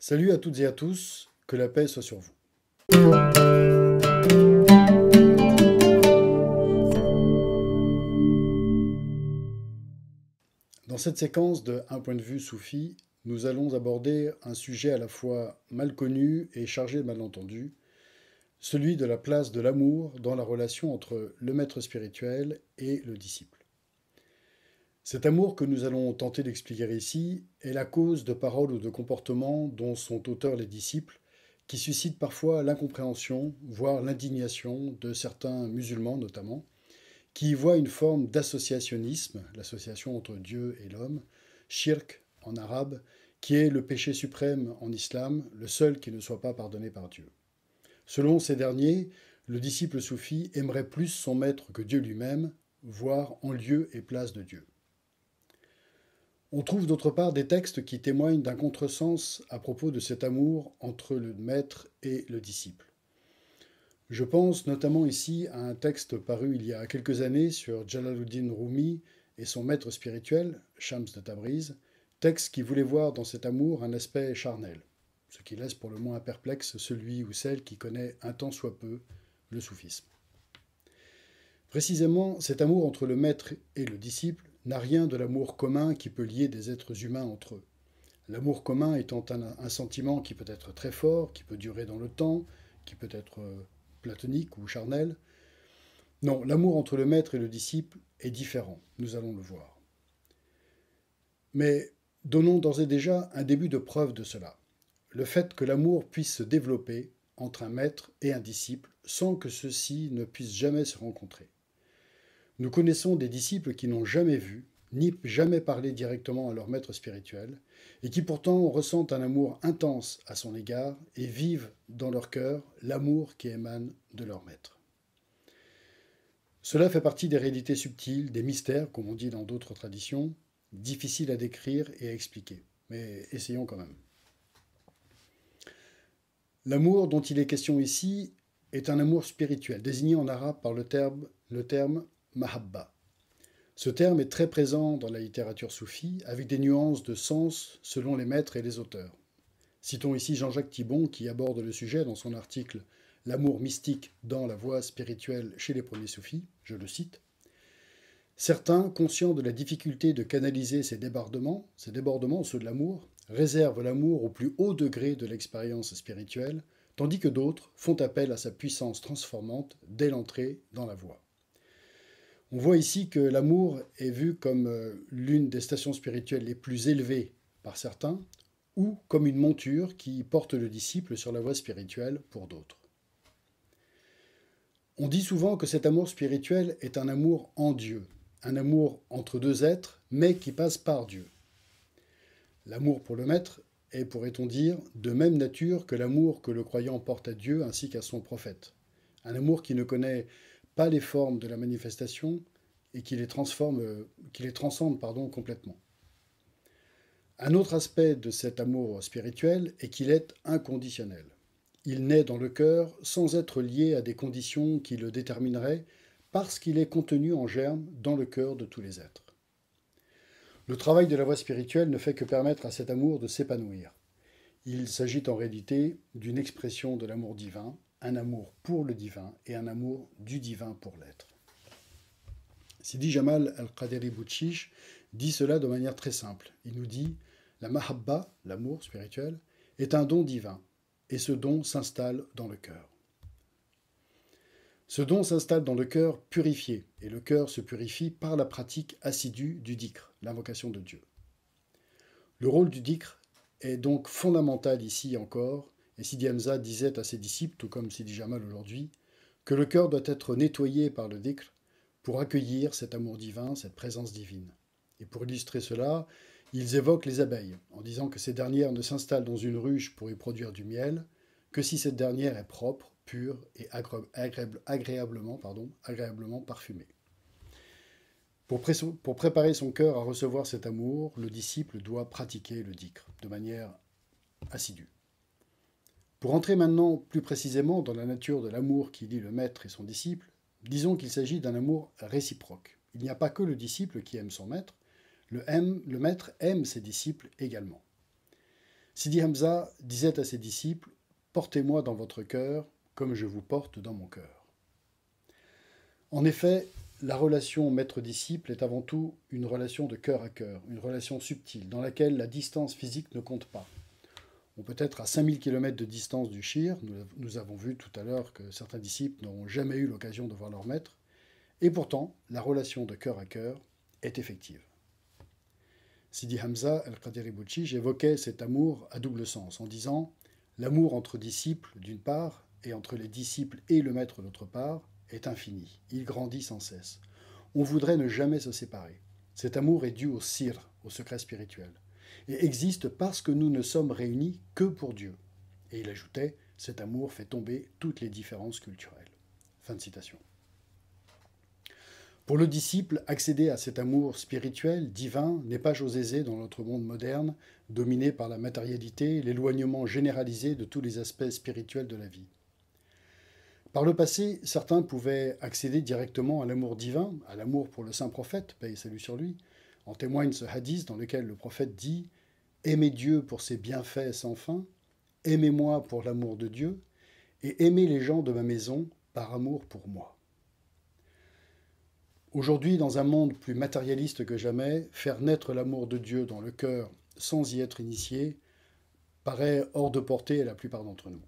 Salut à toutes et à tous, que la paix soit sur vous. Dans cette séquence de Un point de vue soufi, nous allons aborder un sujet à la fois mal connu et chargé de malentendus, celui de la place de l'amour dans la relation entre le maître spirituel et le disciple. Cet amour que nous allons tenter d'expliquer ici est la cause de paroles ou de comportements dont sont auteurs les disciples, qui suscitent parfois l'incompréhension, voire l'indignation de certains musulmans notamment, qui y voient une forme d'associationnisme, l'association entre Dieu et l'homme, shirk en arabe, qui est le péché suprême en islam, le seul qui ne soit pas pardonné par Dieu. Selon ces derniers, le disciple soufi aimerait plus son maître que Dieu lui-même, voire en lieu et place de Dieu. On trouve d'autre part des textes qui témoignent d'un contresens à propos de cet amour entre le maître et le disciple. Je pense notamment ici à un texte paru il y a quelques années sur Jalaluddin Rumi et son maître spirituel, Shams de Tabriz, texte qui voulait voir dans cet amour un aspect charnel, ce qui laisse pour le moins perplexe celui ou celle qui connaît un tant soit peu le soufisme. Précisément, cet amour entre le maître et le disciple n'a rien de l'amour commun qui peut lier des êtres humains entre eux. L'amour commun étant un sentiment qui peut être très fort, qui peut durer dans le temps, qui peut être platonique ou charnel. Non, l'amour entre le maître et le disciple est différent, nous allons le voir. Mais donnons d'ores et déjà un début de preuve de cela. Le fait que l'amour puisse se développer entre un maître et un disciple sans que ceux-ci ne puissent jamais se rencontrer. Nous connaissons des disciples qui n'ont jamais vu, ni jamais parlé directement à leur maître spirituel, et qui pourtant ressentent un amour intense à son égard et vivent dans leur cœur l'amour qui émane de leur maître. Cela fait partie des réalités subtiles, des mystères, comme on dit dans d'autres traditions, difficiles à décrire et à expliquer. Mais essayons quand même. L'amour dont il est question ici est un amour spirituel, désigné en arabe par le terme mahabba. Ce terme est très présent dans la littérature soufie, avec des nuances de sens selon les maîtres et les auteurs. Citons ici Jean-Jacques Thibon qui aborde le sujet dans son article L'amour mystique dans la voie spirituelle chez les premiers soufis, je le cite. Certains, conscients de la difficulté de canaliser ces débordements, ceux de l'amour, réservent l'amour au plus haut degré de l'expérience spirituelle, tandis que d'autres font appel à sa puissance transformante dès l'entrée dans la voie. On voit ici que l'amour est vu comme l'une des stations spirituelles les plus élevées par certains, ou comme une monture qui porte le disciple sur la voie spirituelle pour d'autres. On dit souvent que cet amour spirituel est un amour en Dieu, un amour entre deux êtres, mais qui passe par Dieu. L'amour pour le maître est, pourrait-on dire, de même nature que l'amour que le croyant porte à Dieu ainsi qu'à son prophète. Un amour qui ne connaît pas les formes de la manifestation et qui les transcende complètement. Un autre aspect de cet amour spirituel est qu'il est inconditionnel. Il naît dans le cœur sans être lié à des conditions qui le détermineraient parce qu'il est contenu en germe dans le cœur de tous les êtres. Le travail de la voie spirituelle ne fait que permettre à cet amour de s'épanouir. Il s'agit en réalité d'une expression de l'amour divin, un amour pour le divin et un amour du divin pour l'être. Sidi Jamal al-Qaderi Bouchiche dit cela de manière très simple. Il nous dit « La mahabba, l'amour spirituel, est un don divin, et ce don s'installe dans le cœur. » Ce don s'installe dans le cœur purifié, et le cœur se purifie par la pratique assidue du dhikr, l'invocation de Dieu. Le rôle du dhikr est donc fondamental ici encore, et Sidi Hamza disait à ses disciples, tout comme Sidi Jamal aujourd'hui, que le cœur doit être nettoyé par le dhikr pour accueillir cet amour divin, cette présence divine. Et pour illustrer cela, ils évoquent les abeilles, en disant que ces dernières ne s'installent dans une ruche pour y produire du miel, que si cette dernière est propre, pure et agréablement parfumée. Pour préparer son cœur à recevoir cet amour, le disciple doit pratiquer le dhikr de manière assidue. Pour entrer maintenant plus précisément dans la nature de l'amour qui lie le maître et son disciple, disons qu'il s'agit d'un amour réciproque. Il n'y a pas que le disciple qui aime son maître, le maître aime ses disciples également. Sidi Hamza disait à ses disciples, « Portez-moi dans votre cœur comme je vous porte dans mon cœur. » En effet, la relation maître-disciple est avant tout une relation de cœur à cœur, une relation subtile, dans laquelle la distance physique ne compte pas. On peut être à 5000 km de distance du shir, nous avons vu tout à l'heure que certains disciples n'auront jamais eu l'occasion de voir leur maître, et pourtant, la relation de cœur à cœur est effective. Sidi Hamza al-Qadiri Bouchich évoquait cet amour à double sens, en disant « L'amour entre disciples, d'une part, et entre les disciples et le maître, d'autre part, est infini. Il grandit sans cesse. On voudrait ne jamais se séparer. Cet amour est dû au sir, au secret spirituel, et existe parce que nous ne sommes réunis que pour Dieu. » Et il ajoutait « Cet amour fait tomber toutes les différences culturelles. » Fin de citation. Pour le disciple, accéder à cet amour spirituel, divin, n'est pas chose aisée dans notre monde moderne, dominé par la matérialité, l'éloignement généralisé de tous les aspects spirituels de la vie. Par le passé, certains pouvaient accéder directement à l'amour divin, à l'amour pour le saint prophète, paix et salut sur lui. En témoigne ce hadith dans lequel le prophète dit « Aimez Dieu pour ses bienfaits sans fin, aimez-moi pour l'amour de Dieu, et aimez les gens de ma maison par amour pour moi. » Aujourd'hui, dans un monde plus matérialiste que jamais, faire naître l'amour de Dieu dans le cœur sans y être initié paraît hors de portée à la plupart d'entre nous.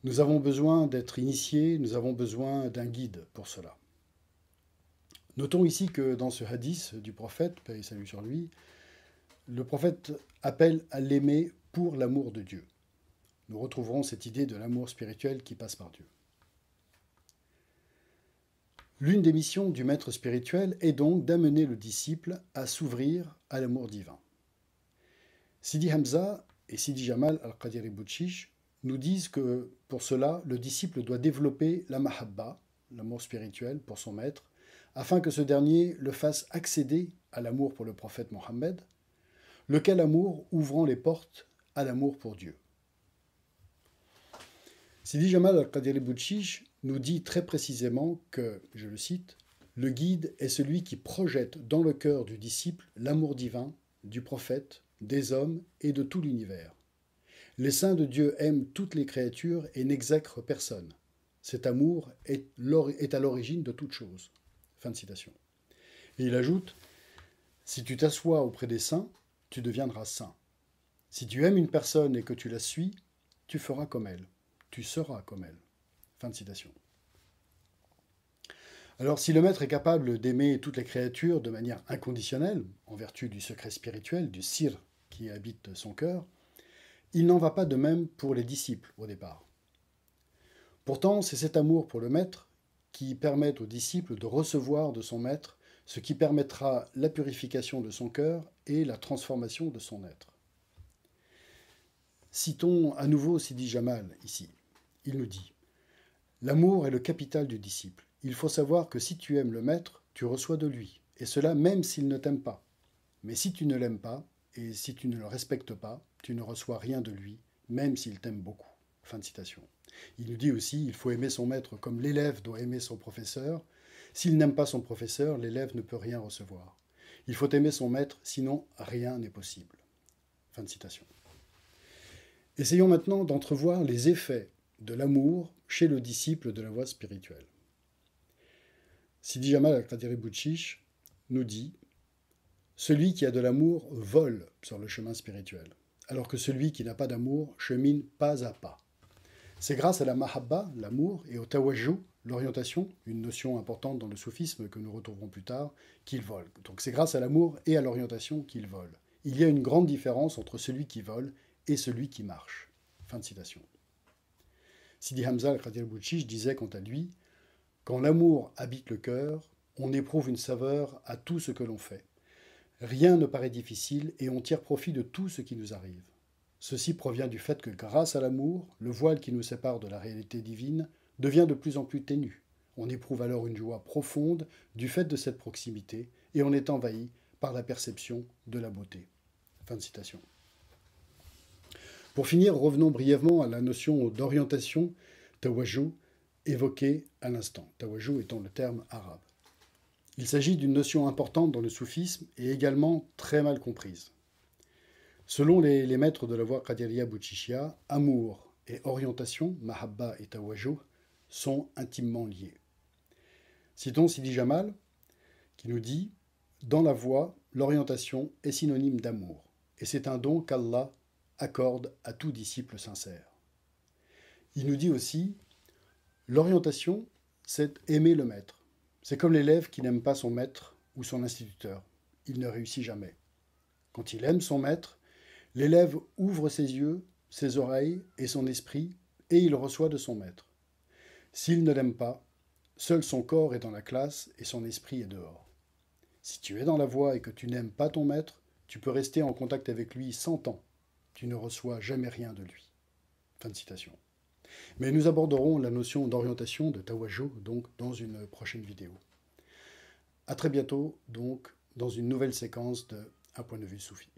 Nous avons besoin d'être initiés, nous avons besoin d'un guide pour cela. Notons ici que dans ce hadith du prophète, paix et salut sur lui, le prophète appelle à l'aimer pour l'amour de Dieu. Nous retrouverons cette idée de l'amour spirituel qui passe par Dieu. L'une des missions du maître spirituel est donc d'amener le disciple à s'ouvrir à l'amour divin. Sidi Hamza et Sidi Jamal al-Qadiri Bouchich nous disent que pour cela, le disciple doit développer la mahabba, l'amour spirituel pour son maître, afin que ce dernier le fasse accéder à l'amour pour le prophète Mohammed, lequel amour ouvrant les portes à l'amour pour Dieu. Sidi Jamal al-Qadiri Bouchich nous dit très précisément que, je le cite, « Le guide est celui qui projette dans le cœur du disciple l'amour divin, du prophète, des hommes et de tout l'univers. Les saints de Dieu aiment toutes les créatures et n'exècrent personne. Cet amour est à l'origine de toute chose. » Fin de citation. Et il ajoute « Si tu t'assois auprès des saints, tu deviendras saint. Si tu aimes une personne et que tu la suis, tu feras comme elle. Tu seras comme elle. » Fin de citation. Alors, si le maître est capable d'aimer toutes les créatures de manière inconditionnelle, en vertu du secret spirituel, du sir qui habite son cœur, il n'en va pas de même pour les disciples au départ. Pourtant, c'est cet amour pour le maître qui permet au disciple de recevoir de son maître ce qui permettra la purification de son cœur et la transformation de son être. Citons à nouveau Sidi Jamal ici. Il nous dit « L'amour est le capital du disciple. Il faut savoir que si tu aimes le maître, tu reçois de lui, et cela même s'il ne t'aime pas. Mais si tu ne l'aimes pas, et si tu ne le respectes pas, tu ne reçois rien de lui, même s'il t'aime beaucoup. » Fin de citation. Il nous dit aussi il faut aimer son maître comme l'élève doit aimer son professeur. S'il n'aime pas son professeur, l'élève ne peut rien recevoir. Il faut aimer son maître, sinon rien n'est possible. Fin de citation. Essayons maintenant d'entrevoir les effets de l'amour chez le disciple de la voie spirituelle. Sidi Jamal al-Qadiri Bouchich nous dit « Celui qui a de l'amour vole sur le chemin spirituel, alors que celui qui n'a pas d'amour chemine pas à pas. C'est grâce à la mahabba, l'amour, et au tawajjuh, l'orientation, une notion importante dans le soufisme que nous retrouverons plus tard, qu'il vole. Donc c'est grâce à l'amour et à l'orientation qu'il vole. Il y a une grande différence entre celui qui vole et celui qui marche. » Fin de citation. Sidi Hamza al-Qadiri Bouchich disait quant à lui « Quand l'amour habite le cœur, on éprouve une saveur à tout ce que l'on fait. Rien ne paraît difficile et on tire profit de tout ce qui nous arrive. Ceci provient du fait que grâce à l'amour, le voile qui nous sépare de la réalité divine devient de plus en plus ténu. On éprouve alors une joie profonde du fait de cette proximité et on est envahi par la perception de la beauté. » Fin de citation. Pour finir, revenons brièvement à la notion d'orientation, tawajjuh, évoquée à l'instant, tawajjuh étant le terme arabe. Il s'agit d'une notion importante dans le soufisme et également très mal comprise. Selon les maîtres de la voie Qadiriya Bouchichia, amour et orientation, mahabba et tawajjuh, sont intimement liés. Citons Sidi Jamal, qui nous dit « Dans la voie, l'orientation est synonyme d'amour, et c'est un don qu'Allah accorde à tout disciple sincère. » Il nous dit aussi « L'orientation, c'est aimer le maître. C'est comme l'élève qui n'aime pas son maître ou son instituteur. Il ne réussit jamais. Quand il aime son maître, l'élève ouvre ses yeux, ses oreilles et son esprit, et il reçoit de son maître. S'il ne l'aime pas, seul son corps est dans la classe et son esprit est dehors. Si tu es dans la voie et que tu n'aimes pas ton maître, tu peux rester en contact avec lui 100 ans. Tu ne reçois jamais rien de lui. » Fin de citation. Mais nous aborderons la notion d'orientation, de tawajjuh, donc dans une prochaine vidéo. A très bientôt, donc, dans une nouvelle séquence de Un point de vue soufi.